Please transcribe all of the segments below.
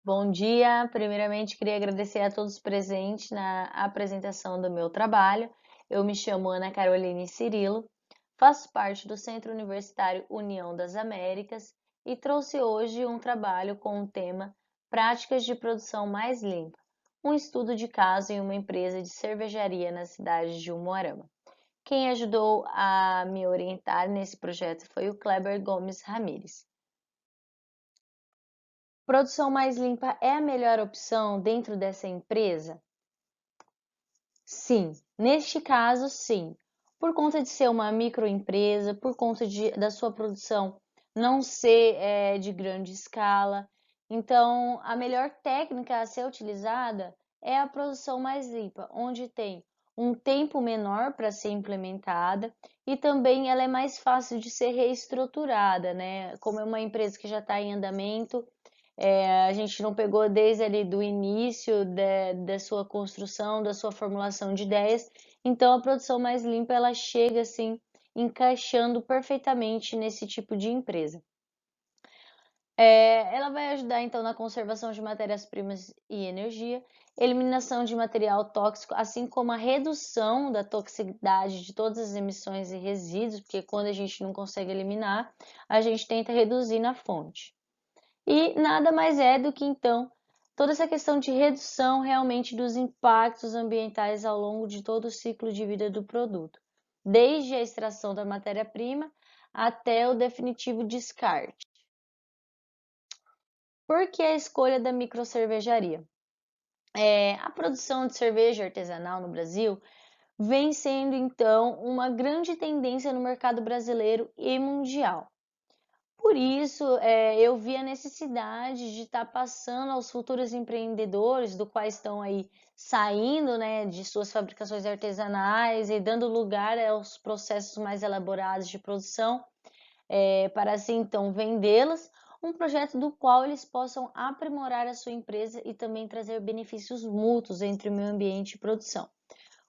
Bom dia. Primeiramente, queria agradecer a todos presentes na apresentação do meu trabalho. Eu me chamo Ana Caroline Cirilo, faço parte do Centro Universitário União das Américas e trouxe hoje um trabalho com o tema Práticas de Produção Mais Limpa, um estudo de caso em uma empresa de cervejaria na cidade de Umuarama. Quem ajudou a me orientar nesse projeto foi o Kleber Gomes Ramires. Produção mais limpa é a melhor opção dentro dessa empresa? Sim, neste caso, sim. Por conta de ser uma microempresa, por conta da sua produção não ser de grande escala, então a melhor técnica a ser utilizada é a produção mais limpa, onde tem um tempo menor para ser implementada e também ela é mais fácil de ser reestruturada, né? Como é uma empresa que já está em andamento, a gente não pegou desde ali do início da sua construção, da sua formulação de ideias, então a produção mais limpa ela chega assim encaixando perfeitamente nesse tipo de empresa. Ela vai ajudar então na conservação de matérias-primas e energia, eliminação de material tóxico, assim como a redução da toxicidade de todas as emissões e resíduos, porque quando a gente não consegue eliminar, a gente tenta reduzir na fonte. E nada mais é do que então toda essa questão de redução realmente dos impactos ambientais ao longo de todo o ciclo de vida do produto, desde a extração da matéria-prima até o definitivo descarte. Por que a escolha da microcervejaria? A produção de cerveja artesanal no Brasil vem sendo então uma grande tendência no mercado brasileiro e mundial. Por isso, eu vi a necessidade de estar passando aos futuros empreendedores, do quais estão aí saindo, né, de suas fabricações artesanais e dando lugar aos processos mais elaborados de produção, para assim então vendê-las, um projeto do qual eles possam aprimorar a sua empresa e também trazer benefícios mútuos entre o meio ambiente e produção.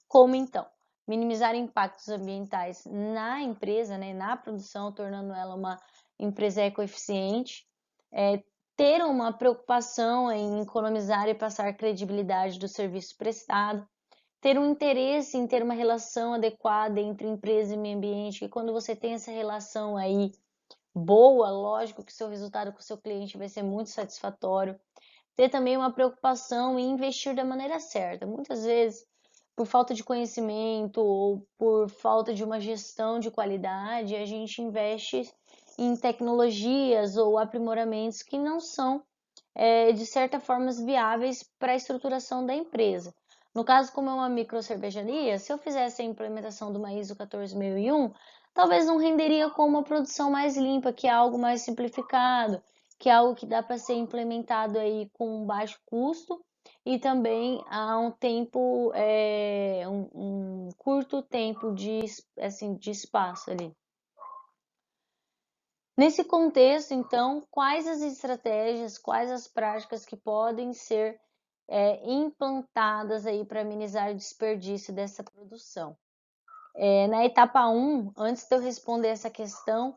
Como então? Minimizar impactos ambientais na empresa, né, na produção, tornando ela uma empresa ecoeficiente, é, ter uma preocupação em economizar e passar credibilidade do serviço prestado, ter um interesse em ter uma relação adequada entre empresa e meio ambiente, que quando você tem essa relação aí boa, lógico que seu resultado com o seu cliente vai ser muito satisfatório. Ter também uma preocupação em investir da maneira certa. Muitas vezes, por falta de conhecimento ou por falta de uma gestão de qualidade, a gente investe em tecnologias ou aprimoramentos que não são, de certa forma, viáveis para a estruturação da empresa. No caso, como é uma microcervejaria, se eu fizesse a implementação de uma ISO 14001, talvez não renderia com uma produção mais limpa, que é algo mais simplificado, que é algo que dá para ser implementado aí com baixo custo e também há um tempo, um curto tempo assim, de espaço ali. Nesse contexto, então, quais as estratégias, quais as práticas que podem ser implantadas aí para amenizar o desperdício dessa produção? Na etapa 1, antes de eu responder essa questão,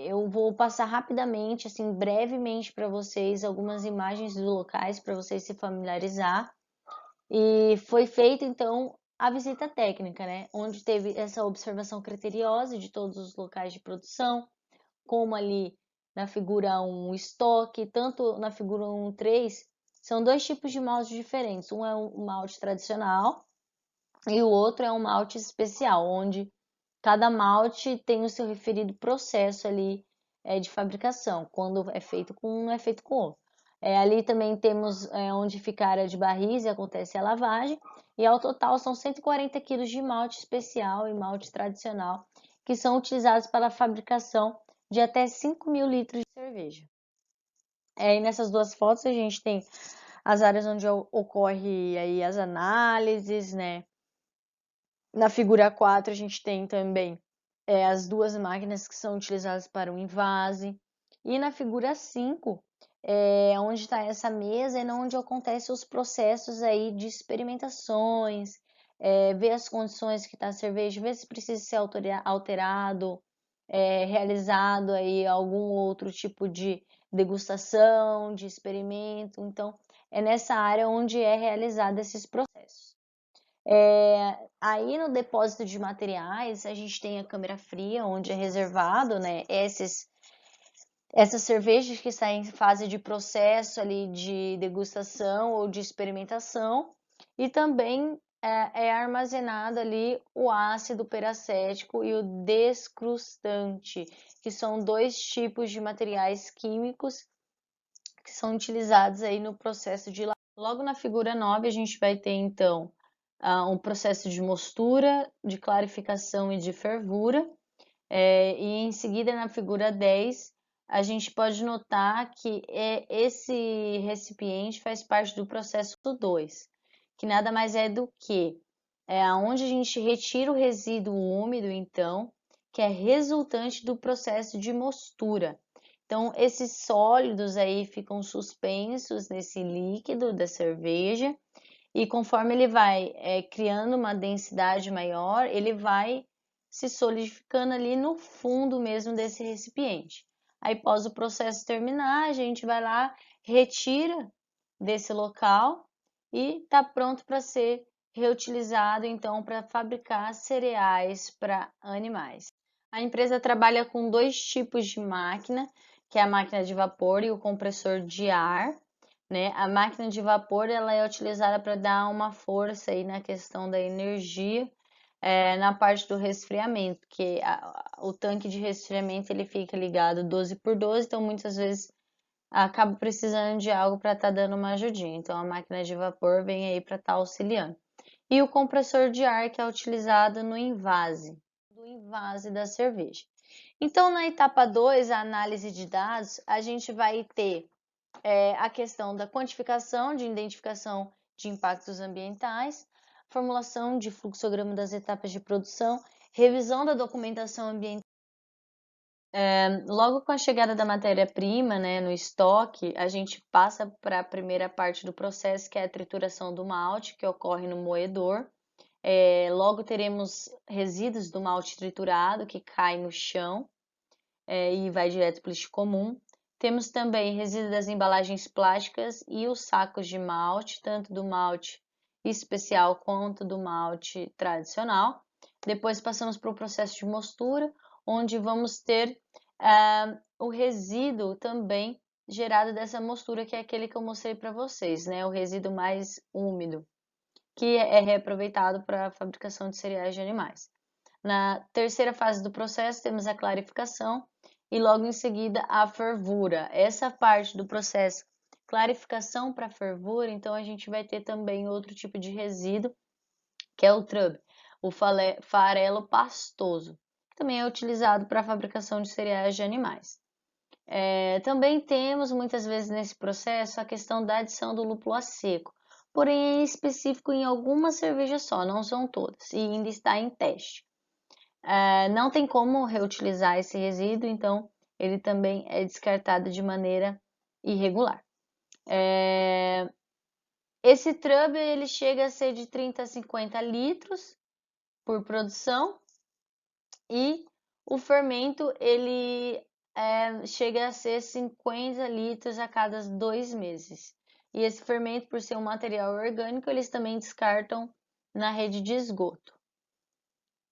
eu vou passar rapidamente, assim, brevemente para vocês algumas imagens dos locais para vocês se familiarizar. E foi feita então a visita técnica, né? Onde teve essa observação criteriosa de todos os locais de produção, como ali na figura 1 o estoque, tanto na figura 1 3, são dois tipos de malte diferentes. Um é um malte tradicional e o outro é um malte especial, onde cada malte tem o seu referido processo ali de fabricação, quando é feito com um, não é feito com o outro. Ali também temos onde fica a área de barris e acontece a lavagem, e ao total são 140 quilos de malte especial e malte tradicional, que são utilizados para a fabricação de até 5.000 litros de cerveja. E nessas duas fotos a gente tem as áreas onde ocorre aí as análises, né? Na figura 4 a gente tem também as duas máquinas que são utilizadas para o invase. E na figura 5, onde está essa mesa, é onde acontecem os processos aí de experimentações, ver as condições que está a cerveja, ver se precisa ser alterado, realizado aí algum outro tipo de degustação, de experimento. Então, é nessa área onde é realizado esses processos. Aí no depósito de materiais, a gente tem a câmara fria, onde é reservado, né, essas cervejas que saem em fase de processo ali de degustação ou de experimentação, e também é armazenado ali o ácido peracético e o descrustante, que são dois tipos de materiais químicos que são utilizados aí no processo de. Logo na figura 9, a gente vai ter então um processo de mostura, de clarificação e de fervura. E em seguida, na figura 10, a gente pode notar que esse recipiente faz parte do processo 2, que nada mais é do que onde a gente retira o resíduo úmido, então, que é resultante do processo de mostura. Então, esses sólidos aí ficam suspensos nesse líquido da cerveja, e conforme ele vai criando uma densidade maior, ele vai se solidificando ali no fundo mesmo desse recipiente. Aí, após o processo terminar, a gente vai lá, retira desse local e está pronto para ser reutilizado, então, para fabricar cereais para animais. A empresa trabalha com dois tipos de máquina, que é a máquina de vapor e o compressor de ar, né? A máquina de vapor ela é utilizada para dar uma força aí na questão da energia, na parte do resfriamento, que o tanque de resfriamento ele fica ligado 12 por 12, então muitas vezes acaba precisando de algo para estar dando uma ajudinha. Então a máquina de vapor vem aí para estar auxiliando. E o compressor de ar que é utilizado no invase, do invase da cerveja. Então na etapa 2, a análise de dados, a gente vai ter a questão da quantificação, de identificação de impactos ambientais, formulação de fluxograma das etapas de produção, revisão da documentação ambiental. Logo com a chegada da matéria-prima, né, no estoque, a gente passa para a primeira parte do processo, que é a trituração do malte, que ocorre no moedor. Logo teremos resíduos do malte triturado, que cai no chão e vai direto para o lixo comum. Temos também resíduos das embalagens plásticas e os sacos de malte, tanto do malte especial quanto do malte tradicional. Depois passamos para o processo de mostura, onde vamos ter o resíduo também gerado dessa mostura, que é aquele que eu mostrei para vocês, né? O resíduo mais úmido, que é reaproveitado para a fabricação de cereais de animais. Na terceira fase do processo, temos a clarificação e logo em seguida a fervura. Essa parte do processo, clarificação para fervura, então a gente vai ter também outro tipo de resíduo, que é o trub, o farelo pastoso, que também é utilizado para a fabricação de cereais de animais. Também temos muitas vezes nesse processo a questão da adição do lúpulo a seco, porém é específico em algumas cervejas só, não são todas, e ainda está em teste. Não tem como reutilizar esse resíduo, então ele também é descartado de maneira irregular. Esse trub ele chega a ser de 30 a 50 litros por produção, e o fermento ele chega a ser 50 litros a cada 2 meses. E esse fermento, por ser um material orgânico, eles também descartam na rede de esgoto.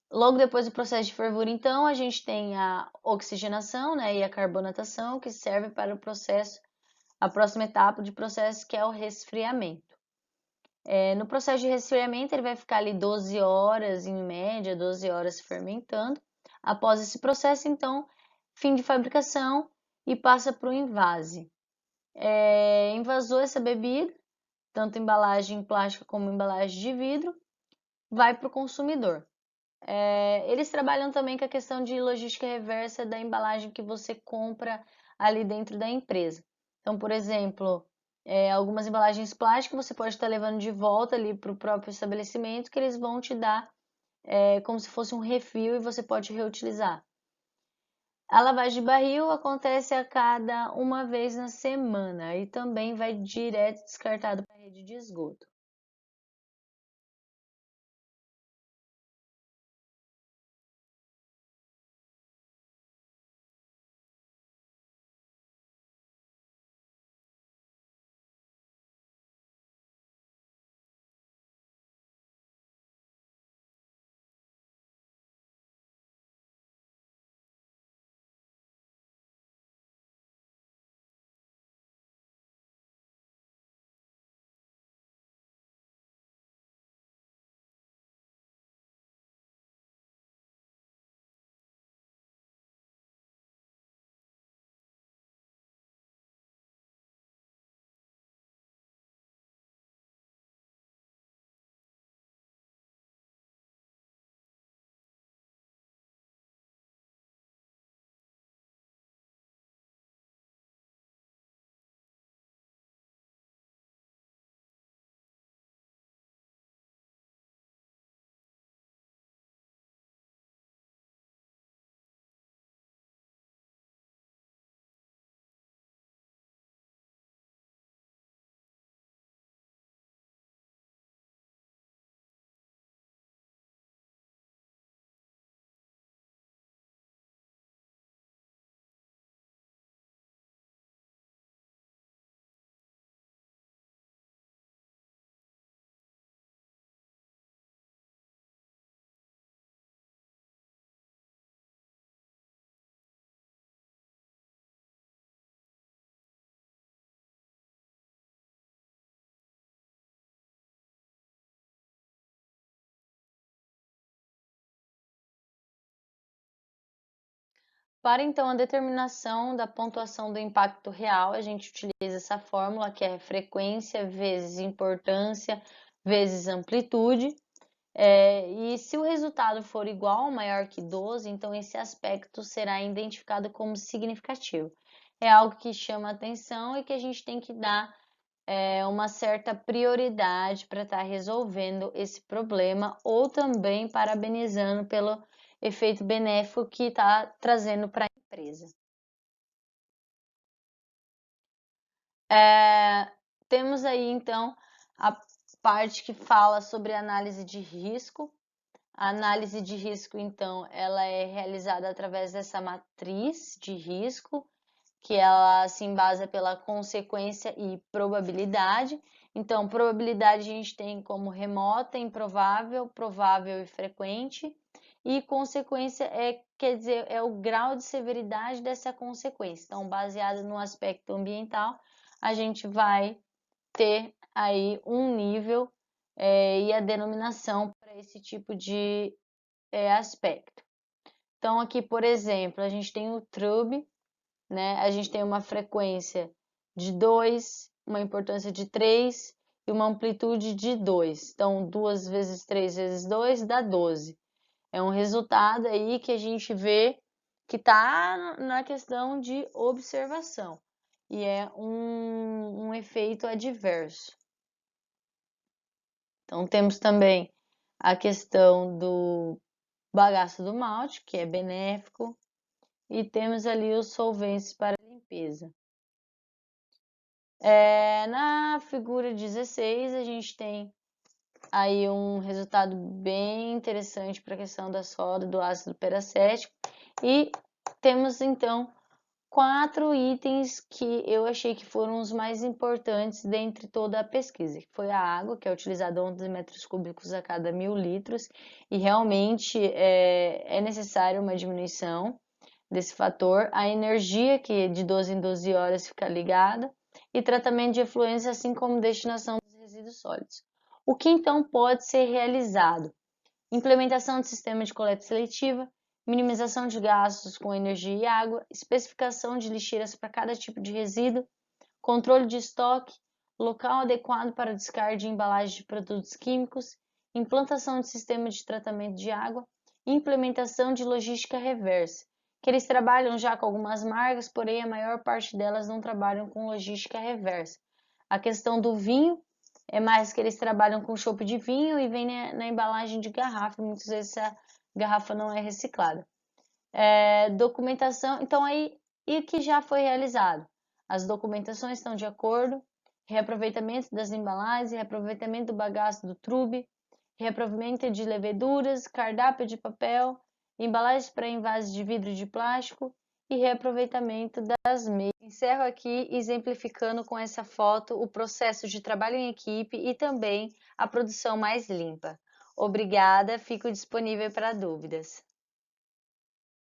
Logo depois do processo de fervura, então, a gente tem a oxigenação, né, e a carbonatação, que serve para o processo, a próxima etapa de processo, que é o resfriamento. No processo de resfriamento, ele vai ficar ali 12 horas, em média, 12 horas fermentando. Após esse processo, então, fim de fabricação e passa para o invase. Invasou essa bebida, tanto embalagem plástica como embalagem de vidro, vai para o consumidor. Eles trabalham também com a questão de logística reversa da embalagem que você compra ali dentro da empresa. Então, por exemplo, algumas embalagens plásticas você pode estar levando de volta ali para o próprio estabelecimento, que eles vão te dar como se fosse um refil e você pode reutilizar. A lavagem de barril acontece a cada uma vez na semana e também vai direto descartado para a rede de esgoto. Para então a determinação da pontuação do impacto real, a gente utiliza essa fórmula que é frequência vezes importância vezes amplitude. E se o resultado for igual ou maior que 12, então esse aspecto será identificado como significativo. É algo que chama atenção e que a gente tem que dar uma certa prioridade para estar resolvendo esse problema ou também parabenizando pelo efeito benéfico que está trazendo para a empresa. Temos aí então a parte que fala sobre análise de risco. A análise de risco, então, ela é realizada através dessa matriz de risco, que ela se embasa pela consequência e probabilidade. Então, probabilidade a gente tem como remota, improvável, provável e frequente. E consequência quer dizer, é o grau de severidade dessa consequência. Então, baseado no aspecto ambiental, a gente vai ter aí um nível e a denominação para esse tipo de aspecto. Então, aqui, por exemplo, a gente tem o TRUB, né? A gente tem uma frequência de 2, uma importância de 3 e uma amplitude de 2. Então, 2 vezes 3 vezes 2 dá 12. É um resultado aí que a gente vê que está na questão de observação e é um efeito adverso. Então, temos também a questão do bagaço do malte, que é benéfico, e temos ali os solventes para limpeza. Na figura 16, a gente tem aí um resultado bem interessante para a questão da soda, do ácido peracético, e temos então 4 itens que eu achei que foram os mais importantes dentre toda a pesquisa, que foi a água, que é utilizada 11 metros cúbicos a cada 1.000 litros, e realmente é necessário uma diminuição desse fator, a energia, que de 12 em 12 horas fica ligada, e tratamento de efluentes, assim como destinação dos resíduos sólidos. O que então pode ser realizado? Implementação de sistema de coleta seletiva, minimização de gastos com energia e água, especificação de lixeiras para cada tipo de resíduo, controle de estoque, local adequado para descarte de embalagem de produtos químicos, implantação de sistema de tratamento de água, implementação de logística reversa, que eles trabalham já com algumas marcas, porém a maior parte delas não trabalham com logística reversa. A questão do vinho é mais que eles trabalham com chopp de vinho e vem na embalagem de garrafa, muitas vezes a garrafa não é reciclada. Documentação, então aí, e que já foi realizado? As documentações estão de acordo, reaproveitamento das embalagens, reaproveitamento do bagaço do trube, reaproveitamento de leveduras, cardápio de papel, embalagens para envases de vidro e de plástico e reaproveitamento das meias. Encerro aqui exemplificando com essa foto o processo de trabalho em equipe e também a produção mais limpa. Obrigada, fico disponível para dúvidas.